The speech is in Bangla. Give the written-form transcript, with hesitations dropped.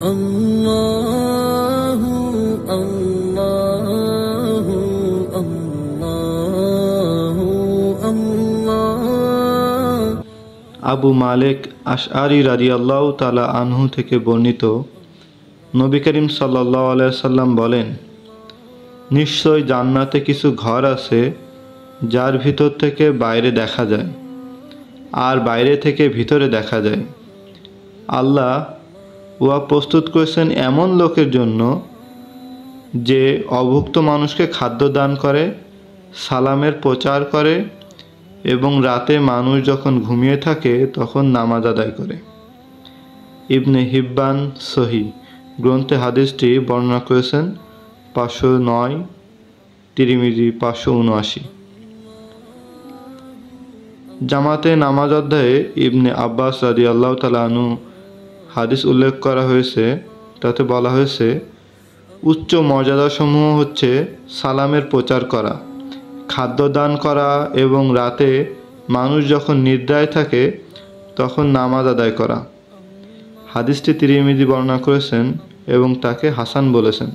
अल्लाहु अल्लाहु अल्लाहु अल्लाह। আবু মালিক আশআরী রাদিয়াল্লাহু তাআলা আনহু থেকে বর্ণিত, নবী করিম সাল্লাল্লাহু আলাইহি সাল্লাম বলেন, নিশ্চয় জান্নাতে কিছু ঘর আছে যার ভিতর থেকে বাইরে দেখা যায় আর বাইরে থেকে ভিতরে দেখা যায়। আল্লাহ উহা প্রস্তুত করেছেন এমন লোকের জন্য যে অভুক্ত মানুষকে খাদ্য দান করে, সালামের প্রচার করে এবং রাতে মানুষ যখন ঘুমিয়ে থাকে তখন নামাজ আদায় করে। ইবনে হিব্বান সহিহ গ্রন্থে হাদিসটি বর্ণনা করেছেন 509, তিরমিজি 579। জামাতে নামাজ অধ্যায়ে ইবনে আব্বাস রাদিয়াল্লাহু তাআলা আনহু হাদিস উল্লেখ করা হয়েছে। তাতে বলা হয়েছে, উচ্চ মর্যাদাসমূহ হচ্ছে সালামের প্রচার করা, খাদ্য দান করা এবং রাতে মানুষ যখন নিদ্রায় থাকে তখন নামাজ আদায় করা। হাদিসটি তিরমিজি বর্ণনা করেছেন এবং তাকে হাসান বলেছেন।